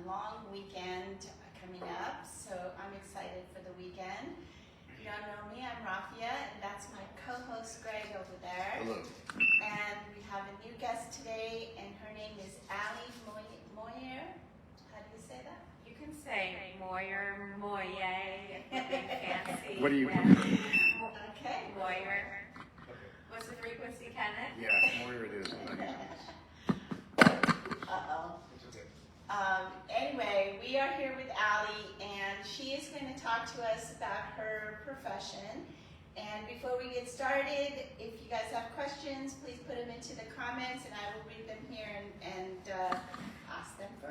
long weekend coming up, so I'm excited for the weekend. If you don't know me, I'm Rafia, and that's my co-host Greg over there. Hello. And we have a new guest today, and her name is Ali Moyer. How do you say that? You can say Moyer, Moyer, fancy. What do you? Okay. Moyer. What's the frequency, Kenneth? Yeah, Moyer it is. Uh-oh. Anyway, we are here with Ali, and she is going to talk to us about her profession. And before we get started, if you guys have questions, please put them into the comments, and I will read them here and ask them for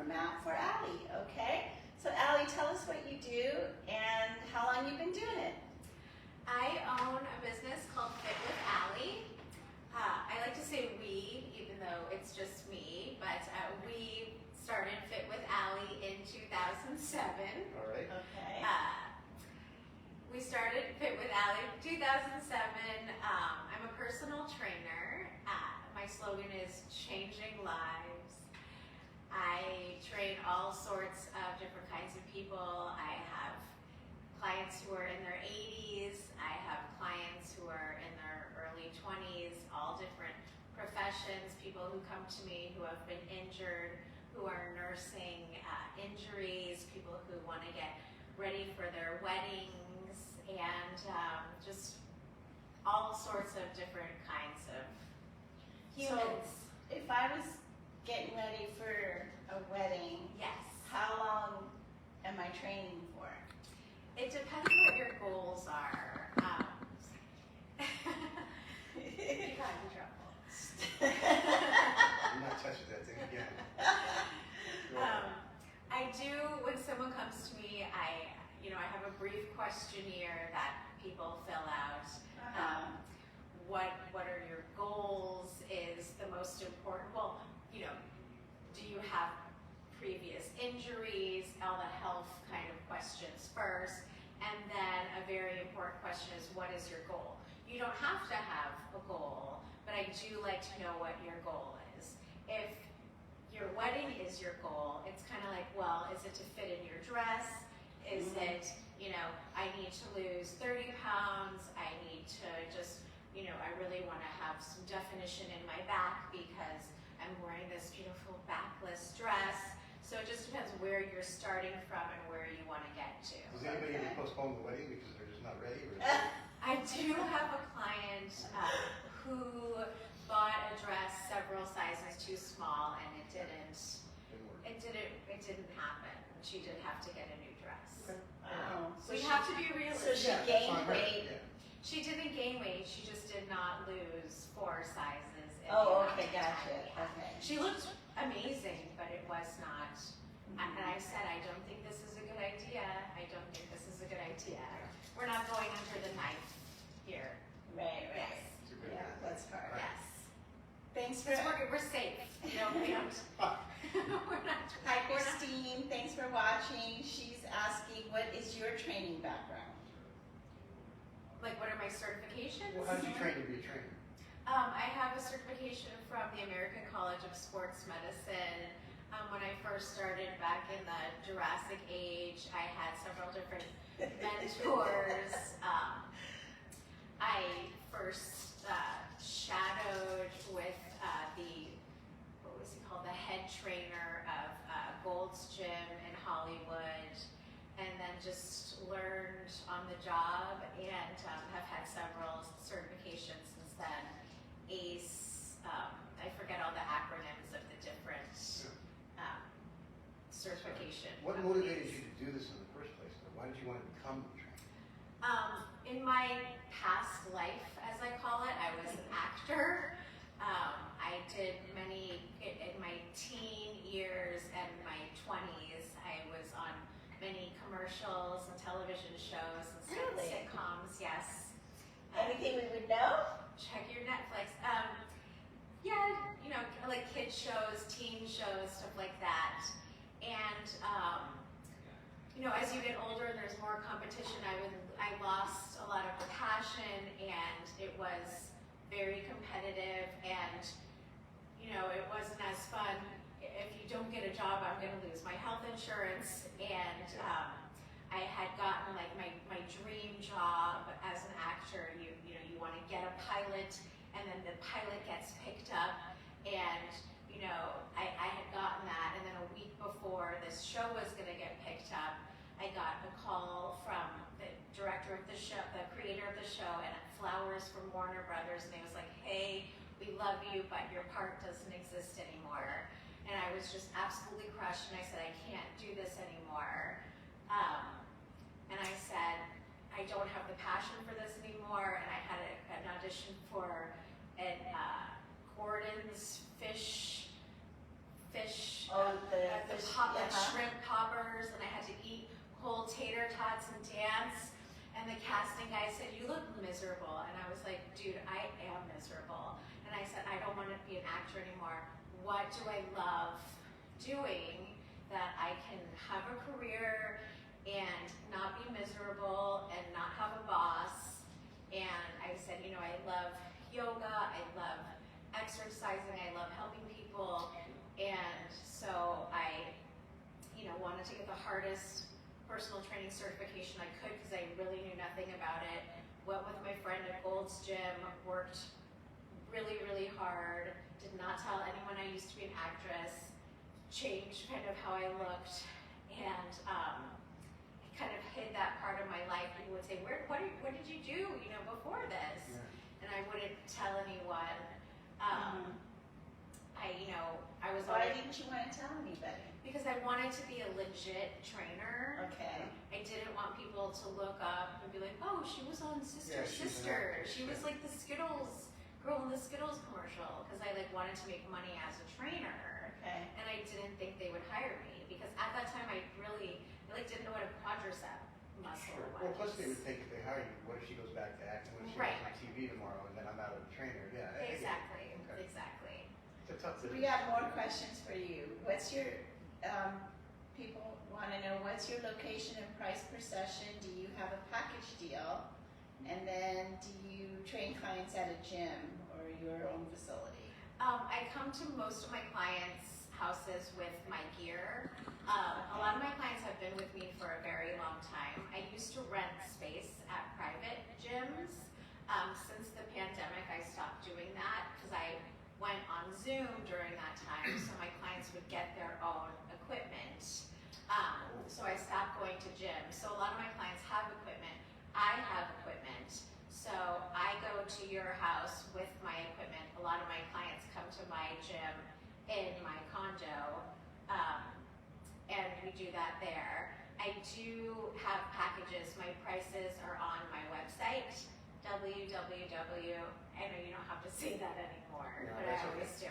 Ali, okay? So Ali, tell us what you do and how long you've been doing it. I own a business called Fit with Ali. I like to say we, even though it's just me, but we started Fit with Ali in 2007. All right. Okay. We started Fit with Ali in 2007. I'm a personal trainer. My slogan is changing lives. I train all sorts of different kinds of people. I have clients who are in their 80s. I have clients who are in their early 20s, all different professions, people who come to me who have been injured, who are nursing injuries, people who want to get ready for their weddings, and just all sorts of different kinds of humans. So, if I was getting ready for a wedding, Yes. how long am I training for? It depends what your goals are. You got in trouble. I'm not touching that thing again. I do, when someone comes to me, I have a brief questionnaire that people fill out. What are your goals is the most important. Well, do you have previous injuries, all the health kind of questions first, and then a very important question is, what is your goal? You don't have to have a goal, but I do like to know what your goal is. If your wedding is your goal, it's kind of like, well, is it to fit in your dress? Is it, I need to lose 30 pounds, I need to just, I really want to have some definition in my back because I'm wearing this beautiful backless dress. So it just depends where you're starting from and where you want to get to. Does anybody ever postpone the wedding because they're just not ready? Or I do have a client who bought a dress several sizes too small, and it didn't happen. She did have to get a new dress. So We she- have to be So realistic. she Yeah, that's gained fine, right, weight. yeah. She didn't gain weight. She just did not lose 4 sizes. in Oh, the okay, amount of gotcha. time we had. Okay. She looked amazing, but it was not. And I said, I don't think this is a good idea. I don't think this is a good idea. We're not going under the knife here. Right. Yes. Yeah, that's hard. Yes. Thanks for. Because we're safe. We don't. We're not. Hi, Christine. Thanks for watching. She's asking, what is your training background? Like, what are my certifications? Well, how did you train to be a trainer? I have a certification from the American College of Sports Medicine. When I first started back in the Jurassic Age, I had several different mentors. I first shadowed with the head trainer of Gold's Gym in Hollywood, and then just learned on the job, and have had several certifications since then. ACE, I forget all the acronyms of the different certification. What motivated you to do this in the first place? Why did you want to become a trainer? In my past life, as I call it, I was an actor. I did many, in my teen years and my 20s, I was on many commercials and television shows and Really? sitcoms, yes. Anything we would know? Check your Netflix. Yeah, like kid shows, teen shows, stuff like that. And, as you get older, there's more competition. I lost a lot of the passion, and it was very competitive, and it wasn't as fun if you don't get a job, I'm going to lose my health insurance. And I had gotten like my dream job as an actor. You know, you want to get a pilot, and then the pilot gets picked up, and you know, I had gotten that, and then a week before this show was going to get picked up, I got a call from the director of the show, the creator of the show, and flowers from Warner Brothers, and he was like, hey, we love you, but your part doesn't exist anymore. And I was just absolutely crushed, and I said, I can't do this anymore. And I said, I don't have the passion for this anymore, and I had an audition for an Gordon's fish, the shrimp poppers, and I had to eat whole tater tots and dance. And the casting guy said, you look miserable. And I was like, dude, I am miserable. And I said, I don't want to be an actor anymore. What do I love doing that I can have a career and not be miserable and not have a boss? And I said, you know, I love yoga, I love exercising, I love helping people. And so I, you know, wanted to get the hardest personal training certification I could because I really knew nothing about it. Went with my friend at Gold's Gym, worked really, really hard, did not tell anyone I used to be an actress, changed kind of how I looked, and I kind of hid that part of my life. People would say, what did you do, you know, before this? Yeah. And I wouldn't tell anyone. I was Why didn't you want to tell anybody? Because I wanted to be a legit trainer. Okay. I didn't want people to look up and be like, oh, she was on Sister Sister. She was like the Skittles girl in the Skittles commercial. Because I like wanted to make money as a trainer. Okay. And I didn't think they would hire me because at that time I didn't know what a quadricep muscle was. Well, plus they would think if they hire you, what if she goes back to acting? What if she goes on TV tomorrow and then I'm out of a trainer? Yeah. Exactly. Okay. Exactly. It's a tough We got more questions for you. What's your, people want to know, what's your location and price per session? Do you have a package deal? And then do you train clients at a gym or your own facility? I come to most of my clients' houses with my gear. A lot of my clients have been with me for a very long time. I used to rent space at private gyms. Since the pandemic, I stopped doing that because I went on Zoom during that time, so my clients would get their own equipment. So I stopped going to gyms. So a lot of my clients have equipment. I have equipment. So I go to your house with my equipment. A lot of my clients come to my gym in my condo, and we do that there. I do have packages. My prices are on my website, www. I know you don't have to say that anymore, but I always do.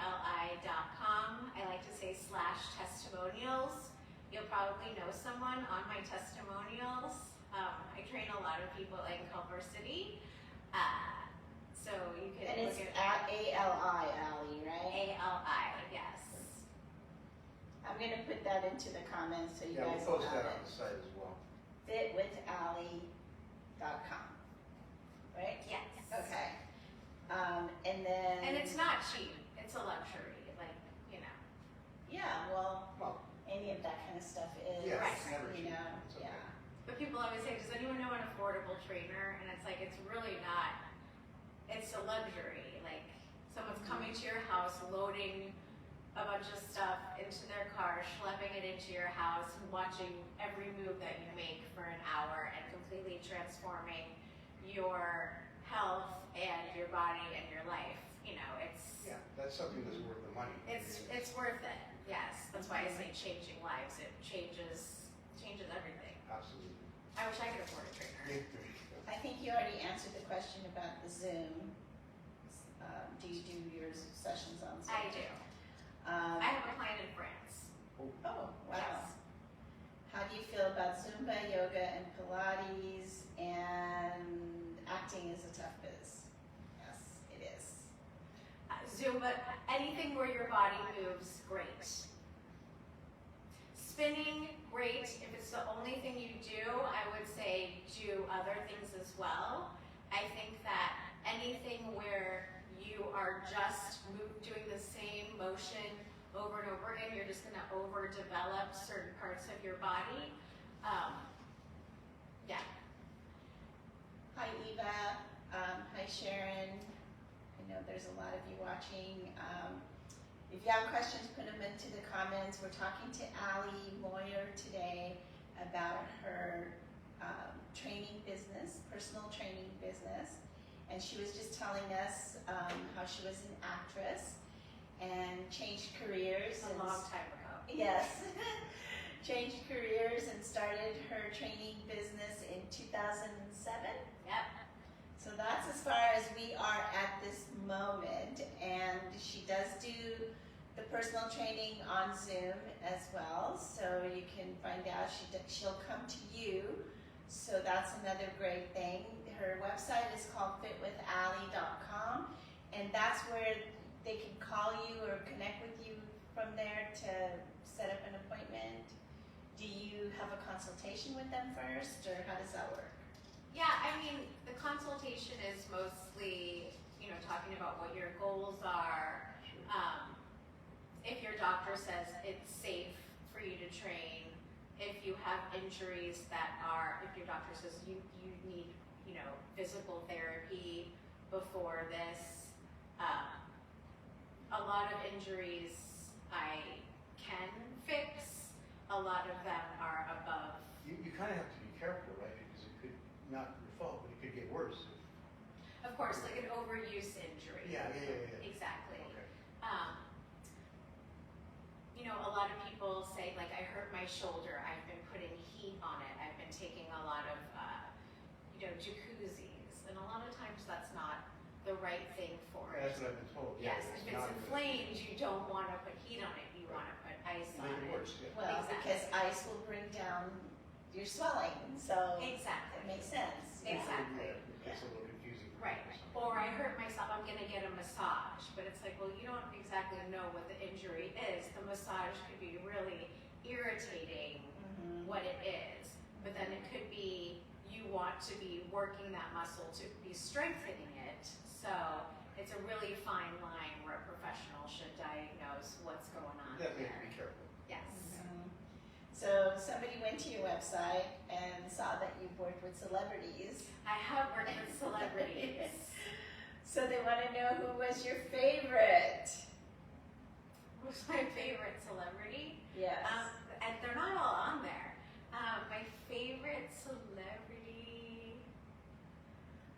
fitwithali.com. I like to say /testimonials. You'll probably know someone on my testimonials. I train a lot of people in Culver City. So you can and look it's at ALI, Ali, right? ALI, yes. I'm going to put that into the comments so you Yeah, guys we'll post have that on it. the site as well. Fitwithali.com, right? Yes. Okay. And then... And it's not cheap. It's a luxury, like, you know. Yeah, well, Well, any of that kind of stuff is, yeah, Right. it's never you cheap. know, It's okay. yeah. But people always say, does anyone know an affordable trainer? And it's like, it's really not. It's a luxury. Like, someone's coming to your house, loading a bunch of stuff into their car, schlepping it into your house, and watching every move that you make for an hour and completely transforming your health and your body and your life. You know, it's Yeah, that's something that's worth the money. it's worth it. Yes, that's why I say changing lives. It changes everything. Absolutely. I wish I could afford a trainer. Yeah, there you go. I think you already answered the question about the Zoom. Do you do your sessions on Zoom? I do. I have a client in France. Oh, wow. Yes. How do you feel about Zumba, yoga, and Pilates, and acting is a tough biz? Yes, it is. Zumba, anything where your body moves, great. Spinning, great. If it's the only thing you do, I would say do other things as well. I think that anything where you are just doing the same motion over and over again, you're just going to overdevelop certain parts of your body. Yeah. Hi Eva, hi Sharon. I know there's a lot of you watching. If you have questions, put them into the comments. We're talking to Ali Moyer today about her training business, personal training business. And she was just telling us how she was an actress and changed careers. A long time ago. Yes. Changed careers and started her training business in 2007. Yep. So that's as far as we are at this moment. And she does do the personal training on Zoom as well. So you can find out, she'll come to you. So that's another great thing. Her website is called fitwithali.com, and that's where they can call you or connect with you from there to set up an appointment. Do you have a consultation with them first, or how does that work? Yeah, I mean, the consultation is mostly, talking about what your goals are. If your doctor says it's safe for you to train, if you have injuries if your doctor says you need, physical therapy before this. A lot of injuries I can fix. A lot of them are above. You kind of have to be careful, right? Because it could, not your fault, but it could get worse. Of course, like an overuse injury. Yeah. Exactly. Okay. A lot of people say, like, I hurt my shoulder, I've been putting heat on it, I've been taking a lot of, jacuzzis, and a lot of times that's not the right thing for it. That's what I've been told. Yes, it's if it's not inflamed, you don't want to put heat on it, you want to put ice on Make it it. worse, yeah. Well, Exactly. because ice will bring down your swelling, so it Exactly. makes sense. Exactly. It's a little confusing. Right. Or I hurt myself, I'm going to get a massage. But it's like, well, you don't exactly know what the injury is. The massage could be really irritating what it is. But then it could be you want to be working that muscle to be strengthening it. So it's a really fine line where a professional should diagnose what's going on Definitely there. have to be careful. Yes. So somebody went to your website and saw that you've worked with celebrities. I have worked with celebrities. So they want to know who was your favorite. Who's my favorite celebrity? Yes. And they're not all on there. My favorite celebrity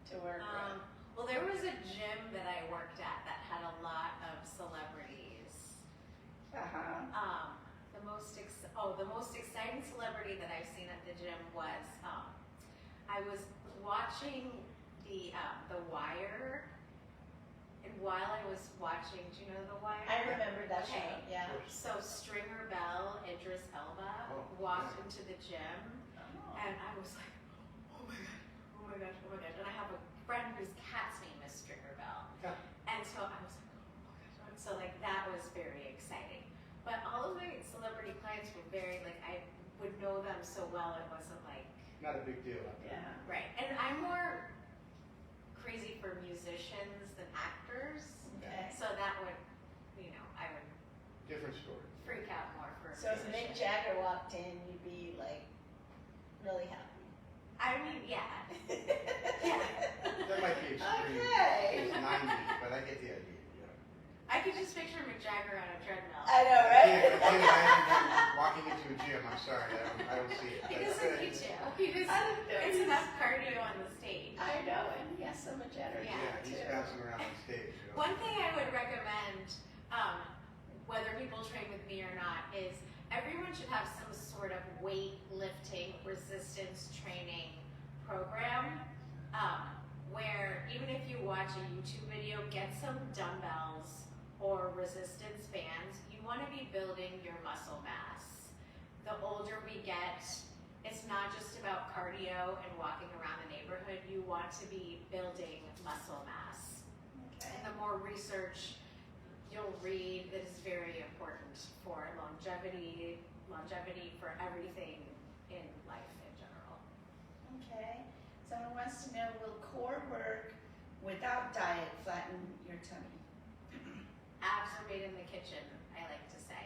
To work with. Well, there was a gym that I worked at that had a lot of celebrities. The most exciting celebrity that I've seen at the gym was I was watching the Wire, and while I was watching, do you know The Wire? I remember that Okay. show. Yeah. So Stringer Bell, Idris Elba walked into the gym, and I was like, oh my gosh. And I have a friend whose cat's name is Stringer Bell. Yeah. And so I was like, oh my gosh. So like that was very exciting. But all of my celebrity clients were very, like, I would know them so well, it wasn't like. Not a big deal. Yeah. Right. And I'm more crazy for musicians than actors. Okay. So that would, I would Different story. freak out more for a So if musician. Mick Jagger walked in, you'd be like really happy. I mean, yeah. That might be extreme. Okay. It's 90, but I get the idea. Yeah. I could just picture Mick Jagger on a treadmill. I know, I right? can't imagine him walking into a gym. I'm sorry, I don't see it. He doesn't need to. It's enough cardio on the stage. I know, and he has so much energy. Yeah, He's too. bouncing around on stage. One thing I would recommend, whether people train with me or not, is everyone should have some sort of weightlifting resistance training program where even if you watch a YouTube video, get some dumbbells or resistance bands. You want to be building your muscle mass. The older we get, it's not just about cardio and walking around the neighborhood. You want to be building muscle mass. Okay. And the more research you'll read that is very important for longevity for everything in life in general. Okay. Someone wants to know, will core work without diet, flatten your tummy? Abs are made in the kitchen, I like to say.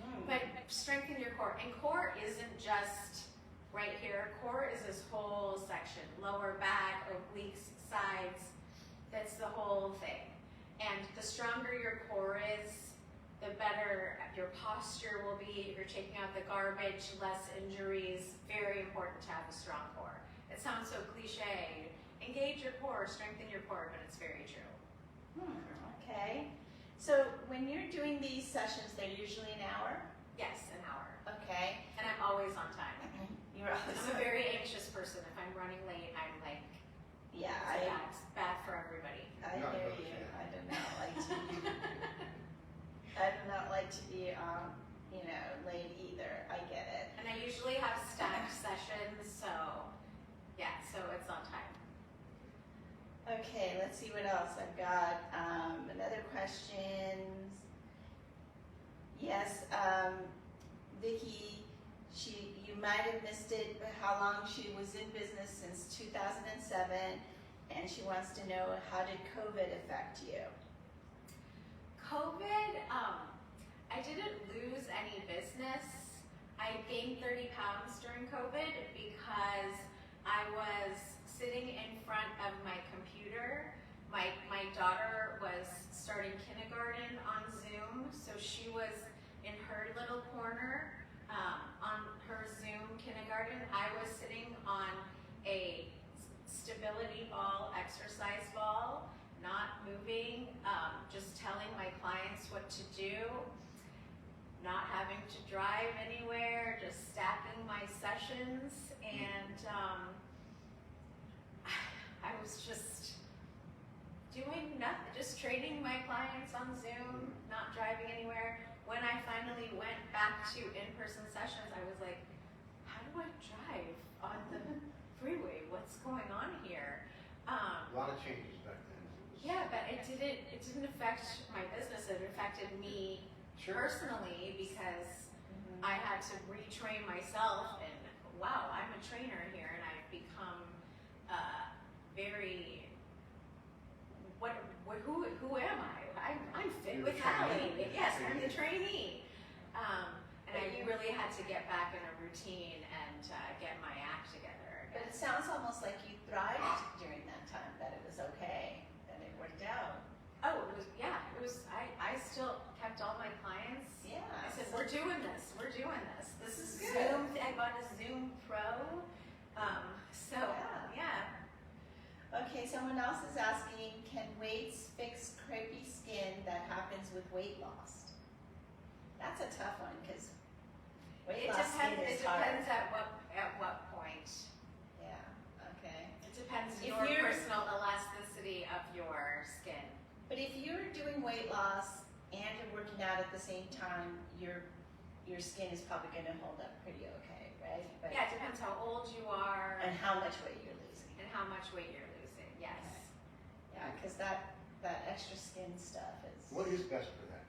Mm. But strengthen your core. And core isn't just right here. Core is this whole section. Lower back, obliques, sides. That's the whole thing. And the stronger your core is, the better your posture will be. You're taking out the garbage, less injuries. Very important to have a strong core. It sounds so cliche. Engage your core, strengthen your core, but it's very true. Okay. So when you're doing these sessions, they're usually an hour? Yes, an hour. Okay. And I'm always on time. You're always I'm a very anxious person. If I'm running late, I'm like, yeah, it's bad for everybody. I hear you. I do not like to I do not like to be late either. I get it. And I usually have stacked sessions, so yeah, so it's on time. Okay, let's see what else I've got. Another question. Yes, Vicky, you might have missed it, but how long she was in business since 2007, and she wants to know, how did COVID affect you? COVID, I didn't lose any business. I gained 30 pounds during COVID because I was sitting in front of my computer. My daughter was starting kindergarten on Zoom, so she was in her little corner on her Zoom kindergarten. I was sitting on a stability ball, exercise ball, not moving, just telling my clients what to do, not having to drive anywhere, just stacking my sessions, and I was just doing nothing, just training my clients on Zoom, not driving anywhere. When I finally went back to in-person sessions, I was like, how do I drive on the freeway? What's going on here? A lot of changes back then. Yeah, but it didn't affect my business. It affected me personally because I had to retrain myself, and wow, I'm a trainer here, and I've become very who am I? I'm fit with Ali. Yes, I'm the trainee. And I really had to get back in a routine and get my act together. But it sounds almost like you thrived during that time, that it was okay, that it worked out. Oh, it was, I still kept all my clients. Yeah. I said, we're doing this. This is Good. Zoom. I bought a Zoom Pro. Yeah. Okay, someone else is asking, can weights fix crepey skin that happens with weight loss? That's a tough one, because weight loss skin is hard. It depends at what point. Yeah, okay. It depends If your you're- personal elasticity of your skin. But if you're doing weight loss and you're working out at the same time, your skin is probably going to hold up pretty okay, right? But, Yeah, it depends how old you are and how much weight you're losing. and how much weight you're losing. Yes. Yeah, because that extra skin stuff is... What is best for that?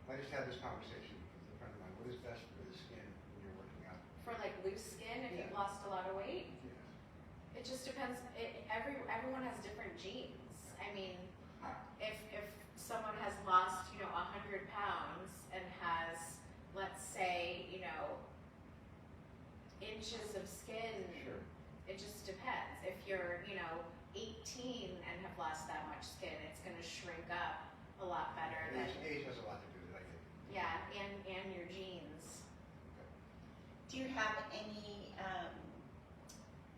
I just had this conversation with a friend of mine. What is best for the skin when you're working out? For like loose skin, if Yeah. you've lost a lot of weight, Yeah. it just depends. Everyone has different genes. I mean, if someone has lost 100 pounds and has, let's say, inches of skin, Sure. it just depends. If you're 18 and have lost that much skin, it's going to shrink up a lot better than Age has a lot to do with it, I think. and your genes. Do you have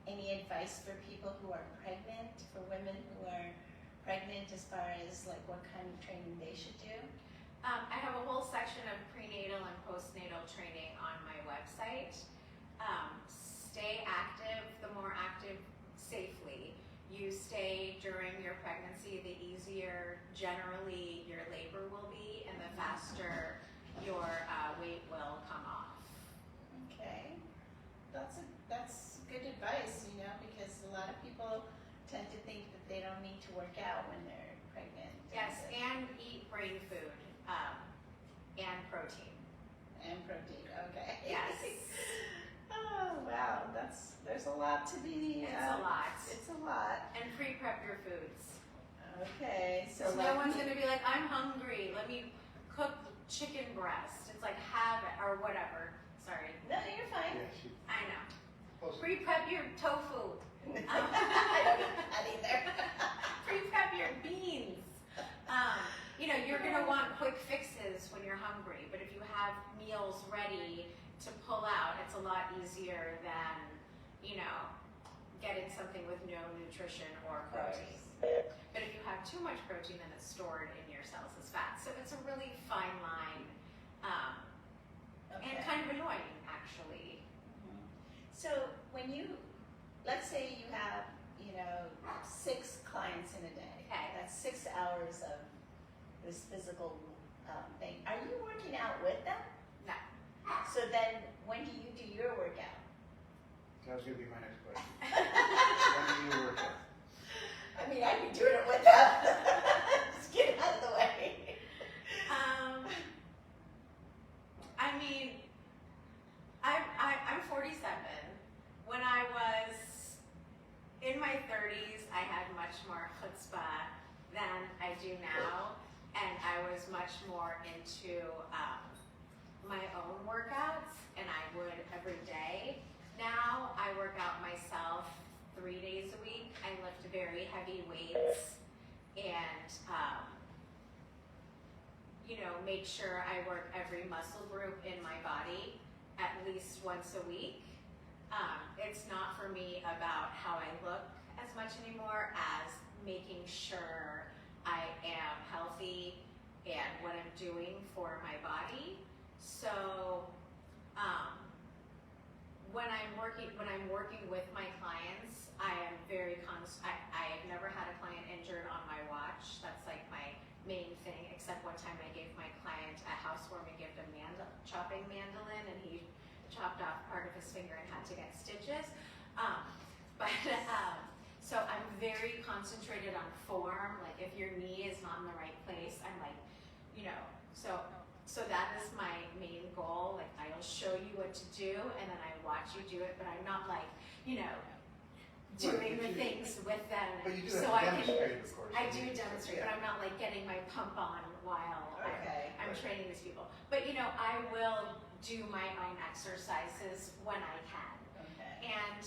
any advice for people who are pregnant, for women who are pregnant, as far as like what kind of training they should do? I have a whole section of prenatal and postnatal training on my website. Stay active. The more active safely you stay during your pregnancy, the easier generally your labor will be, and the faster your weight will come off. Okay, that's good advice, because a lot of people tend to think that they don't need to work out when they're pregnant. Yes, and eat brain food and protein. And protein, okay. Yes. Oh, wow, there's a lot to be... It's a lot. It's a lot. And pre-prep your foods. Okay, so So no one's gonna be like, I'm hungry, let me cook chicken breast. It's like, have it, or whatever. Sorry. No, you're fine. Yeah, she I know. posted. Pre-prep your tofu. I don't eat that either. Pre-prep your beans. You know, you're gonna want quick fixes when you're hungry, but if you have meals ready to pull out, it's a lot easier than, you know, getting something with no nutrition or protein. But if you have too much protein, then it's stored in your cells as fat. So it's a really fine line, and kind of annoying, actually. So when you, let's say you have, 6 clients in a day. Okay. That's 6 hours of this physical thing. Are you working out with them? No. So then when do you do your workout? That was going to be my next question. When do you work out? I mean, I'd be doing it with them. Just get it out of the way. I mean, I'm 47. When I was in my 30s, I had much more chutzpah than I do now, and I was much more into my own workouts, and I would every day. Now I work out myself 3 days a week. I lift very heavy weights, and make sure I work every muscle group in my body at least once a week. It's not for me about how I look as much anymore as making sure I am healthy and what I'm doing for my body. So when I'm working with my clients, I am very I have never had a client injured on my watch. That's like my main thing, except one time I gave my client a housewarming gift, a chopping mandolin, and he chopped off part of his finger and had to get stitches. So I'm very concentrated on form. Like if your knee is not in the right place, I'm like, so that is my main goal. Like I'll show you what to do, and then I watch you do it, but I'm not like, doing the things with them. But you do so have to demonstrate, of course. I do demonstrate, but I'm not like getting my pump on while I'm training these people. But I will do my own exercises when I can. Okay. And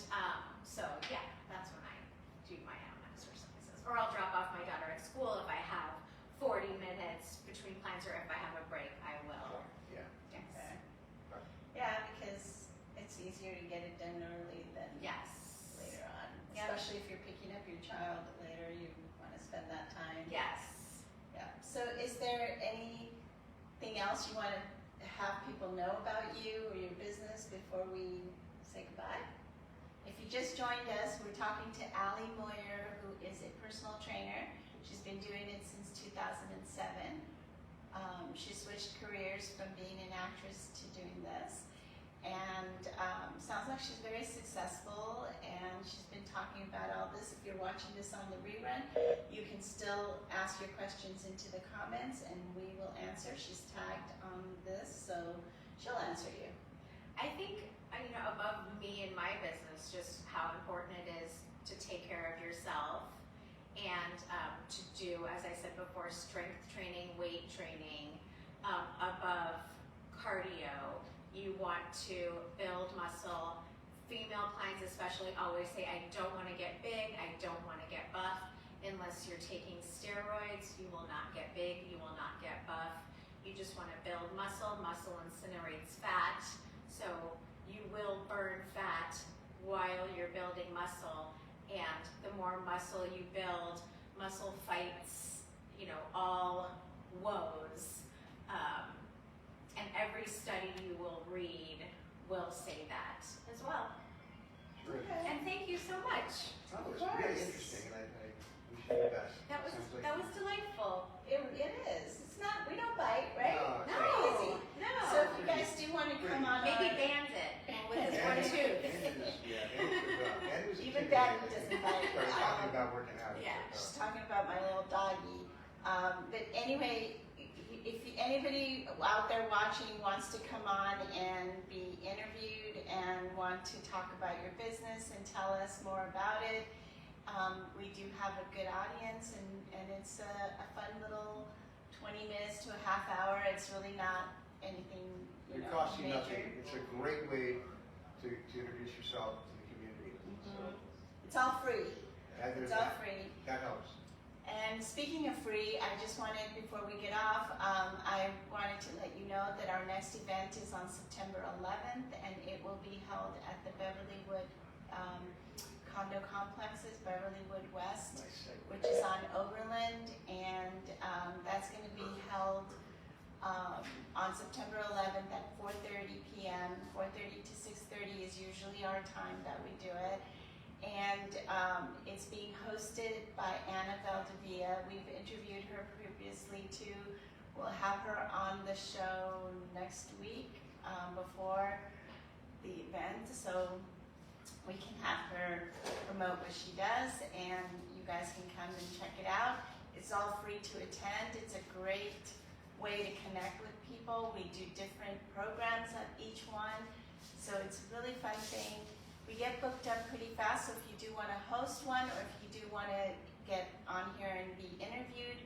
so yeah, that's when I do my own exercises. Or I'll drop off my daughter at school if I have 40 minutes between clients, or if I have a break, I will. Yeah. Yes. Okay. Yeah, because it's easier to get it done early than Yes. later on. Yep. Especially if you're picking up your child later, you want to spend that time. Yes. Yeah. So is there anything else you want to have people know about you or your business before we say goodbye? If you just joined us, we're talking to Ali Moyer, who is a personal trainer. She's been doing it since 2007. She switched careers from being an actress to doing this. And sounds like she's very successful, and she's been talking about all this. If you're watching this on the rerun, you can still ask your questions into the comments, and we will answer. She's tagged on this, so she'll answer you. I think, above me and my business, just how important it is to take care of yourself and to do, as I said before, strength training, weight training, above cardio. You want to build muscle. Female clients especially always say, I don't want to get big, I don't want to get buff. Unless you're taking steroids, you will not get big, you will not get buff. You just want to build muscle. Muscle incinerates fat, so you will burn fat while you're building muscle. And the more muscle you build, muscle fights, all woes. And every study you will read will say that as well. Sure. Okay. And thank you so much. That was really interesting, and I wish you the best. That was Sounds like that was delightful. It is. It's not, we don't bite, right? No, No, Easy. no. So if you guys do want to come on Maybe our- Bandit with his one Andy- tooth. Andy was a Even kid Bandit when doesn't bite. Started talking about working out. Yeah. Just talking about my little doggy. But anyway, if anybody out there watching wants to come on and be interviewed and want to talk about your business and tell us more about it, We do have a good audience, and it's a fun little 20 minutes to a half hour. It's really not anything It costs you major. nothing. It's a great way to introduce yourself to the community. So, It's all free. It's all free. That helps. And speaking of free, I just wanted, before we get off, I wanted to let you know that our next event is on September 11th, and it will be held at the Beverlywood condo complexes, Beverlywood West, Nice segue. which is on Overland, and that's going to be held on September 11th at 4:30 p.m. 4:30 to 6:30 is usually our time that we do it. And it's being hosted by Anna Valdivia. We've interviewed her previously too. We'll have her on the show next week before the event, so we can have her promote what she does, and you guys can come and check it out. It's all free to attend. It's a great way to connect with people. We do different programs at each one, so it's a really fun thing. We get booked up pretty fast, so if you do want to host one, or if you do want to get on here and be interviewed,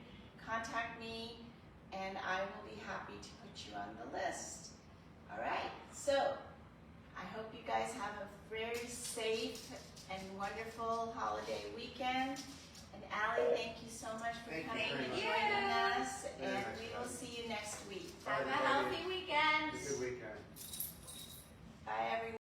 contact me, and I will be happy to put you on the list. All right, so I hope you guys have a very safe and wonderful holiday weekend. And Ali, thank you so much for Thank you coming very and much. joining us, Very and nice we to will have you. see you next week. Have a Everybody, healthy weekend. Have a good weekend. Bye, everyone.